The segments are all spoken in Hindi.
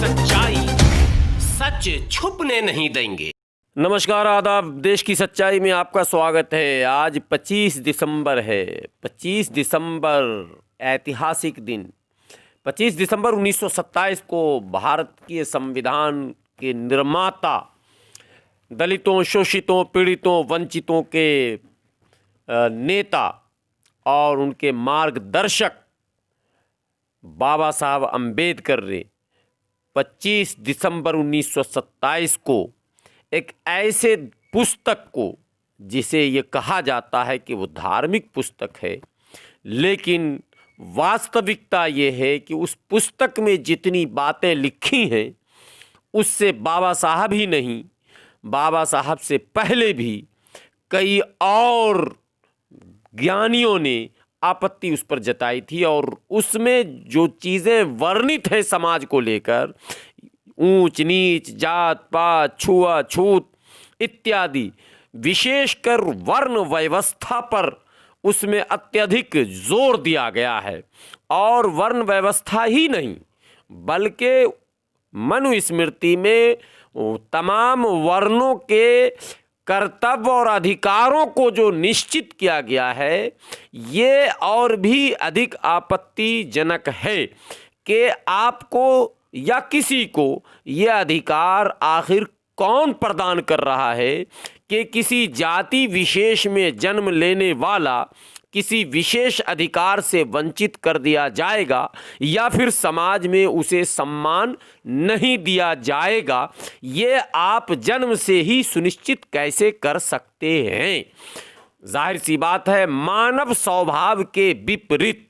सच्चाई सच छुपने नहीं देंगे। नमस्कार, आदाब। देश की सच्चाई में आपका स्वागत है। आज 25 दिसंबर है। 25 दिसंबर ऐतिहासिक दिन। 25 दिसंबर 1927 को भारत के संविधान के निर्माता, दलितों, शोषितों, पीड़ितों, वंचितों के नेता और उनके मार्गदर्शक बाबा साहब अम्बेडकर ने 25 दिसंबर 1927 को एक ऐसे पुस्तक को, जिसे ये कहा जाता है कि वो धार्मिक पुस्तक है, लेकिन वास्तविकता ये है कि उस पुस्तक में जितनी बातें लिखी हैं उससे बाबा साहब ही नहीं, बाबा साहब से पहले भी कई और ज्ञानियों ने आपत्ति उस पर जताई थी। और उसमें जो चीज़ें वर्णित है समाज को लेकर, ऊंच नीच, जात पात, छुआछूत इत्यादि, विशेषकर वर्ण व्यवस्था पर उसमें अत्यधिक जोर दिया गया है। और वर्ण व्यवस्था ही नहीं, बल्कि मनुस्मृति में तमाम वर्णों के कर्तव्य और अधिकारों को जो निश्चित किया गया है, ये और भी अधिक आपत्तिजनक है कि आपको या किसी को ये अधिकार आखिर कौन प्रदान कर रहा है कि किसी जाति विशेष में जन्म लेने वाला किसी विशेष अधिकार से वंचित कर दिया जाएगा या फिर समाज में उसे सम्मान नहीं दिया जाएगा। ये आप जन्म से ही सुनिश्चित कैसे कर सकते हैं? जाहिर सी बात है, मानव स्वभाव के विपरीत,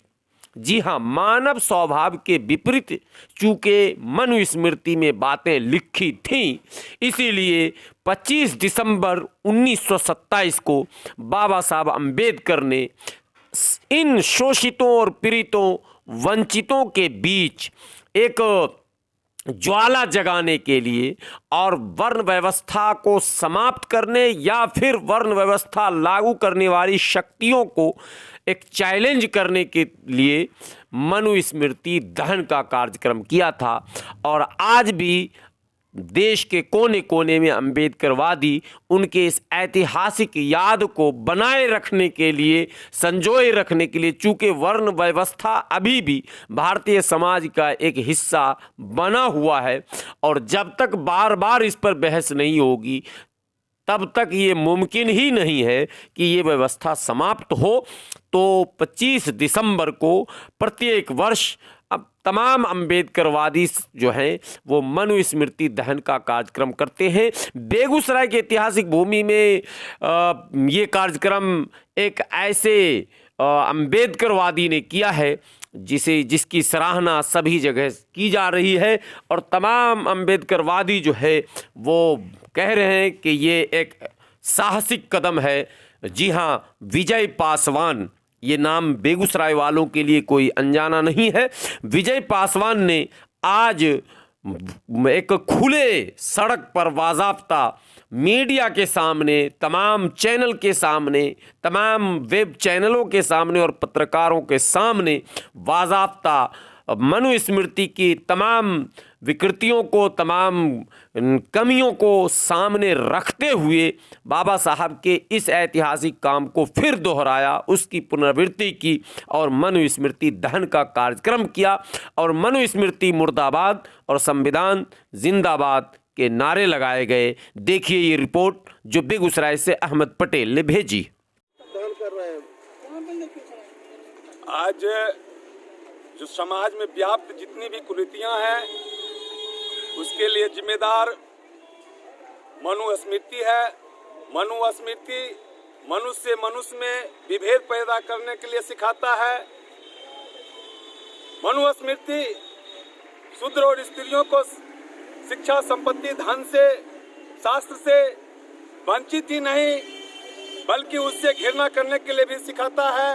जी हाँ, मानव स्वभाव के विपरीत चूंकि मनुस्मृति में बातें लिखी थीं, इसीलिए 25 दिसंबर 1927 को बाबा साहब अम्बेडकर ने इन शोषितों और पीड़ितों, वंचितों के बीच एक ज्वाला जगाने के लिए और वर्ण व्यवस्था को समाप्त करने या फिर वर्ण व्यवस्था लागू करने वाली शक्तियों को एक चैलेंज करने के लिए मनुस्मृति दहन का कार्यक्रम किया था। और आज भी देश के कोने कोने में अम्बेडकरवादी उनके इस ऐतिहासिक याद को बनाए रखने के लिए, संजोए रखने के लिए, चूंकि वर्ण व्यवस्था अभी भी भारतीय समाज का एक हिस्सा बना हुआ है और जब तक बार बार इस पर बहस नहीं होगी तब तक ये मुमकिन ही नहीं है कि ये व्यवस्था समाप्त हो। तो 25 दिसंबर को प्रत्येक वर्ष अब तमाम अम्बेडकरवादी जो हैं वो मनुस्मृति दहन का कार्यक्रम करते हैं। बेगूसराय की ऐतिहासिक भूमि में ये कार्यक्रम एक ऐसे अम्बेडकरवादी ने किया है जिसकी सराहना सभी जगह की जा रही है और तमाम अम्बेडकरवादी जो है वो कह रहे हैं कि ये एक साहसिक कदम है। जी हाँ, विजय पासवान, ये नाम बेगूसराय वालों के लिए कोई अनजाना नहीं है। विजय पासवान ने आज एक खुले सड़क पर बाज़ाब्ता मीडिया के सामने, तमाम चैनल के सामने, तमाम वेब चैनलों के सामने और पत्रकारों के सामने बाज़ाब्ता मनुस्मृति की तमाम विकृतियों को, तमाम कमियों को सामने रखते हुए बाबा साहब के इस ऐतिहासिक काम को फिर दोहराया, उसकी पुनरावृत्ति की और मनुस्मृति दहन का कार्यक्रम किया। और मनुस्मृति मुर्दाबाद और संविधान जिंदाबाद के नारे लगाए गए। देखिए ये रिपोर्ट जो बेगूसराय से अहमद पटेल ने भेजी। आज जो समाज में व्याप्त जितनी भी कुरीतियां हैं उसके लिए जिम्मेदार मनुस्मृति है। मनुस्मृति मनुष्य से मनुष्य में विभेद पैदा करने के लिए सिखाता है। मनुस्मृति शूद्र और स्त्रियों को शिक्षा, संपत्ति, धन से, शास्त्र से वंचित ही नहीं बल्कि उससे घृणा करने के लिए भी सिखाता है।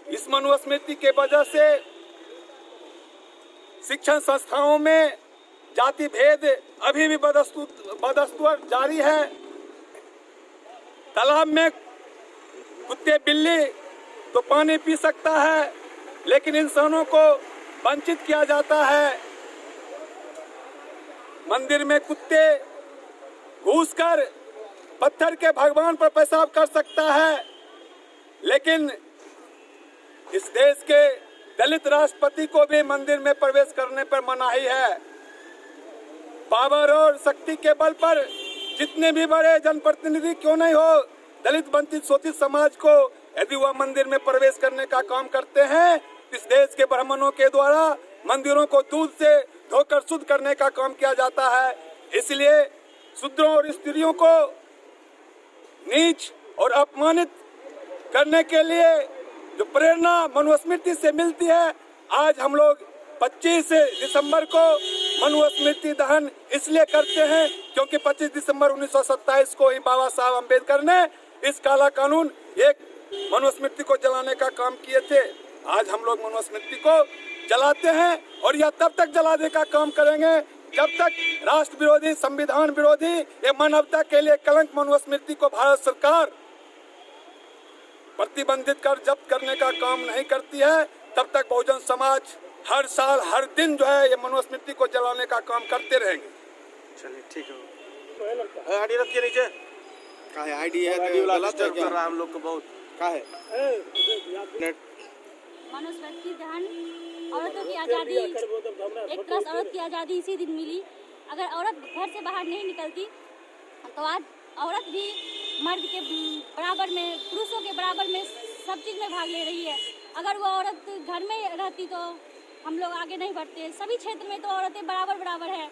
इस मनुस्मृति के वजह से शिक्षण संस्थाओं में जाति भेद अभी भी बदस्तूर जारी है। तालाब में कुत्ते बिल्ली तो पानी पी सकता है, लेकिन इंसानों को वंचित किया जाता है। मंदिर में कुत्ते घुसकर पत्थर के भगवान पर पेशाब कर सकता है, लेकिन इस देश के दलित राष्ट्रपति को भी मंदिर में प्रवेश करने पर मनाही है। पावर और शक्ति के बल पर जितने भी बड़े जनप्रतिनिधि क्यों नहीं हो, दलित वंचित शोषित समाज को यदि वह मंदिर में प्रवेश करने का काम करते हैं, इस देश के ब्राह्मणों के द्वारा मंदिरों को दूध से धोकर शुद्ध करने का काम किया जाता है। इसलिए शूद्रों और स्त्रियों को नीच और अपमानित करने के लिए जो प्रेरणा मनुस्मृति से मिलती है, आज हम लोग 25 दिसंबर को मनुस्मृति दहन इसलिए करते हैं क्योंकि 25 दिसंबर 1927 को ही बाबा साहब अम्बेडकर ने इस काला कानून एक मनुस्मृति को जलाने का काम किए थे। आज हम लोग मनुस्मृति को जलाते हैं और यह तब तक जलाने का काम करेंगे जब तक राष्ट्र विरोधी, संविधान विरोधी, ये मानवता के लिए कलंक मनुस्मृति को भारत सरकार प्रतिबंधित कर जब्त करने का काम नहीं करती है, तब तक बहुजन समाज हर साल हर दिन जो है ये मनुस्मृति को जलाने का काम करते रहेंगे। चलिए ठीक है। आईडी रखिए नीचे। का है आईडी है आईडी वाला गलत है कर क्या? रहा है हम लोग को बहुत। का है नेट मनुस्मृति दहन, औरतों की आज़ादी, एक प्लस औरत की आज़ादी इसी दिन मिली। अगर औरत घर से बाहर नहीं निकलती तो आज औरत भी मर्द के बराबर में, पुरुषों के बराबर में सब चीज़ में भाग ले रही है। अगर वो औरत घर में रहती तो हम लोग आगे नहीं बढ़ते। सभी क्षेत्र में तो औरतें बराबर बराबर है।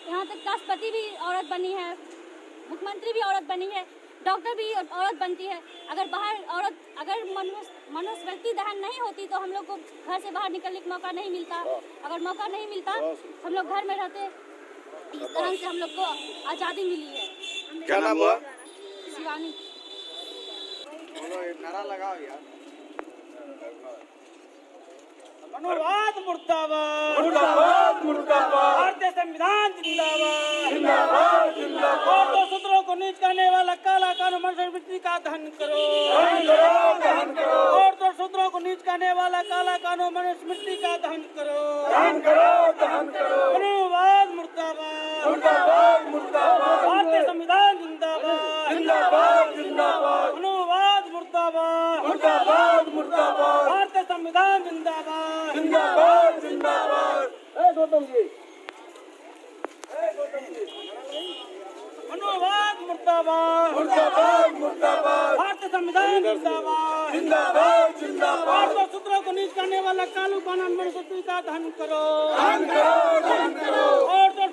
यहाँ तक राष्ट्रपति भी औरत बनी है, मुख्यमंत्री भी औरत बनी है, डॉक्टर भी औरत बनती है। अगर बाहर औरत, अगर मनुस्मृति दहन नहीं होती तो हम लोग को घर से बाहर निकलने का मौका नहीं मिलता। अगर मौका नहीं मिलता हम लोग घर में रहते। इस तरह से हम लोग को आज़ादी मिली है। क्या नाम हुआ? शिवानी। नारा लगाओ यार। मनुवाद मुर्दाबाद, मुर्दाबाद मुर्दाबाद, भारतीय संविधान जिंदाबाद, जिंदाबाद जिंदाबाद, औरतों शूद्रों को नीच करने वाला काला कानून मनुस्मृति का दहन करो, दहन करो, दहन करो, औरतों शूद्रों को नीच करने वाला काला कानून मनुस्मृति का दहन करो, दहन करो, दहन करो, मनुवाद मुर्दाबाद, मुर्दाबाद मुर्दाबाद, भारतीय संविधान जिंदाबाद, जिंदाबाद जिंदाबाद, मनुवाद मुर्दाबाद, मुर्दाबाद मुर्दाबाद, भारतीय संविधान जिंदाबाद, जिंदाबाद जिंदाबाद। मनुवाद मुर्दाबाद, मुर्दाबाद मुर्दाबाद, भारतीय संविधान जिंदाबाद, जिंदाबाद जिंदाबाद, औरतों शूद्रों को नीच करने वाला कानून मनुस्मृति का दहन करो, दहन करो, दहन करो, औरतों